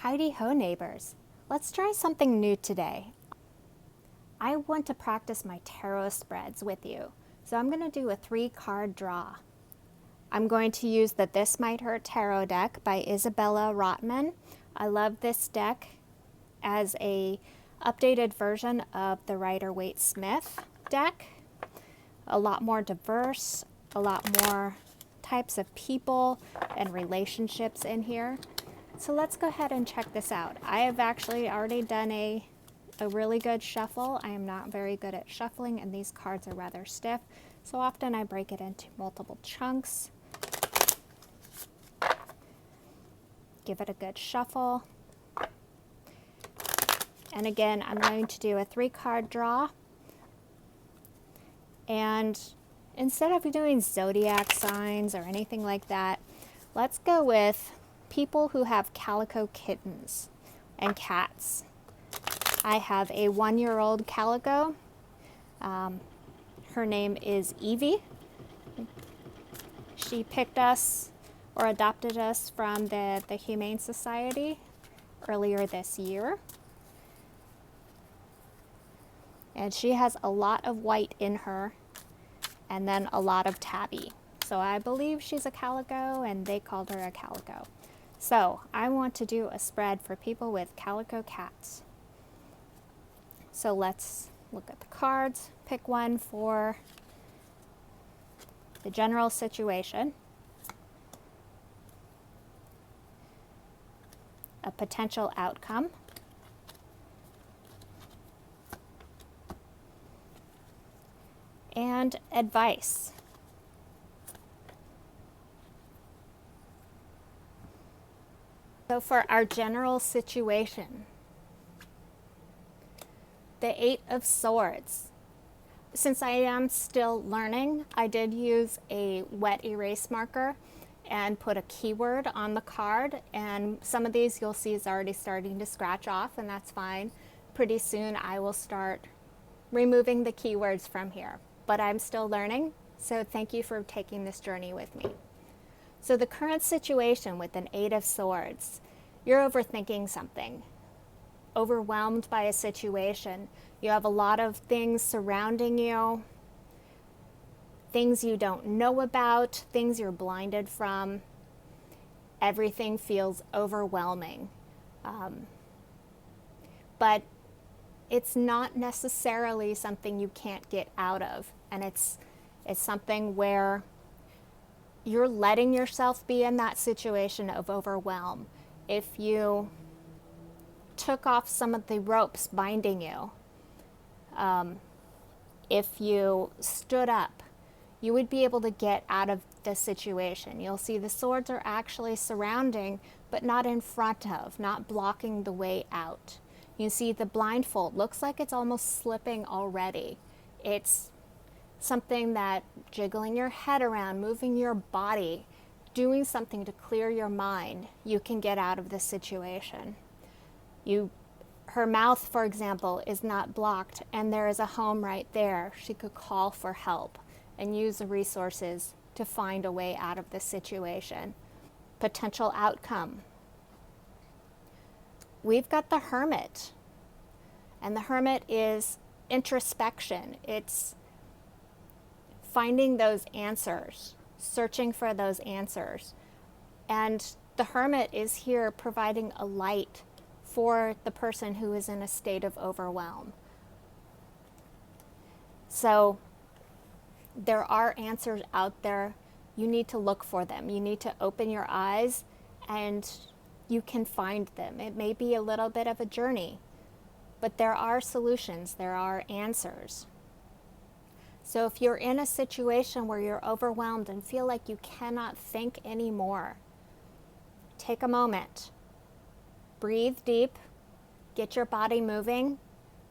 Howdy ho, neighbors. Let's try something new today. I want to practice my tarot spreads with you, so I'm going to do a 3-card draw. I'm going to use the This Might Hurt Tarot deck by Isabella Rotman. I love this deck as a updated version of the Rider-Waite-Smith deck. A lot more diverse, a lot more types of people and relationships in here. So let's go ahead and check this out. I have actually already done a really good shuffle. I am not very good at shuffling, and these cards are rather stiff. So often I break it into multiple chunks. Give it a good shuffle. And again, I'm going to do a 3-card draw. And instead of doing zodiac signs or anything like that, let's go with people who have calico kittens and cats. I have a 1-year-old calico. Her name is Evie. She picked us or adopted us from the Humane Society earlier this year. And she has a lot of white in her and then a lot of tabby. So I believe she's a calico, and they called her a calico. So I want to do a spread for people with calico cats. So let's look at the cards, pick one for the general situation, a potential outcome, and advice. So for our general situation, the 8 of Swords. Since I am still learning, I did use a wet erase marker and put a keyword on the card, and some of these you'll see is already starting to scratch off, and that's fine. Pretty soon I will start removing the keywords from here, but I'm still learning, so thank you for taking this journey with me. So the current situation with an 8 of Swords, you're overthinking something, overwhelmed by a situation. You have a lot of things surrounding you, things you don't know about, things you're blinded from. Everything feels overwhelming. But it's not necessarily something you can't get out of, and it's something where you're letting yourself be in that situation of overwhelm. If you took off some of the ropes binding you, if you stood up, you would be able to get out of the situation. You'll see the swords are actually surrounding, but not in front of, not blocking the way out. You see the blindfold looks like it's almost slipping already. It's something that jiggling your head around, moving your body, doing something to clear your mind, you can get out of this situation. Her mouth, for example, is not blocked, and there is a home right there. She could call for help and use the resources to find a way out of this situation. Potential outcome. We've got the Hermit, and the Hermit is introspection. It's finding those answers, searching for those answers. And the Hermit is here providing a light for the person who is in a state of overwhelm. So there are answers out there. You need to look for them. You need to open your eyes, and you can find them. It may be a little bit of a journey, but there are solutions, there are answers. So if you're in a situation where you're overwhelmed and feel like you cannot think anymore, take a moment. Breathe deep, get your body moving,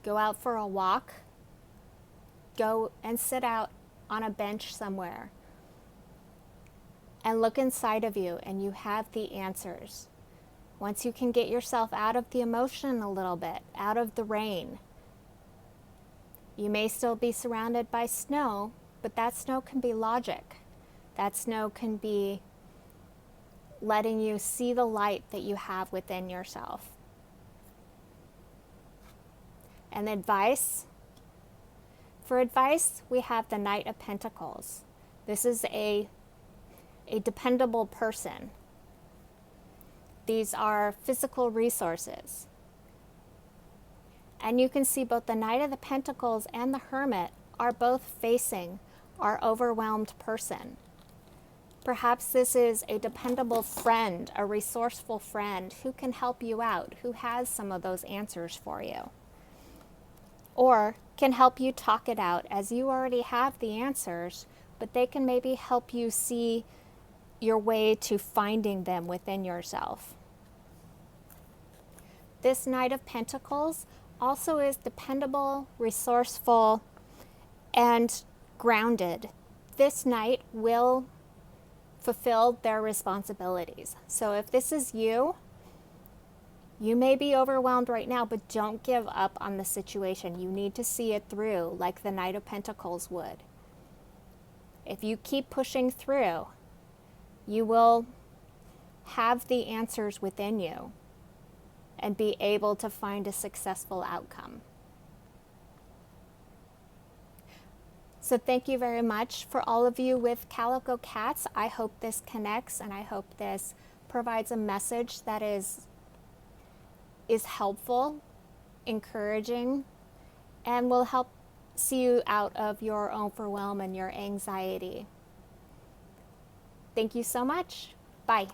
go out for a walk, go and sit out on a bench somewhere and look inside of you, and you have the answers. Once you can get yourself out of the emotion a little bit, out of the rain, you may still be surrounded by snow, but that snow can be logic. That snow can be letting you see the light that you have within yourself. And advice. For advice, we have the Knight of Pentacles. This is a dependable person. These are physical resources. And you can see both the Knight of the Pentacles and the Hermit are both facing our overwhelmed person. Perhaps this is a dependable friend, a resourceful friend who can help you out, who has some of those answers for you. Or can help you talk it out as you already have the answers, but they can maybe help you see your way to finding them within yourself. This Knight of Pentacles also is dependable, resourceful, and grounded. This Knight will fulfill their responsibilities. So if this is you, you may be overwhelmed right now, but don't give up on the situation. You need to see it through like the Knight of Pentacles would. If you keep pushing through, you will have the answers within you and be able to find a successful outcome. So thank you very much for all of you with Calico Cats. I hope this connects, and I hope this provides a message that is helpful, encouraging, and will help see you out of your overwhelm and your anxiety. Thank you so much. Bye.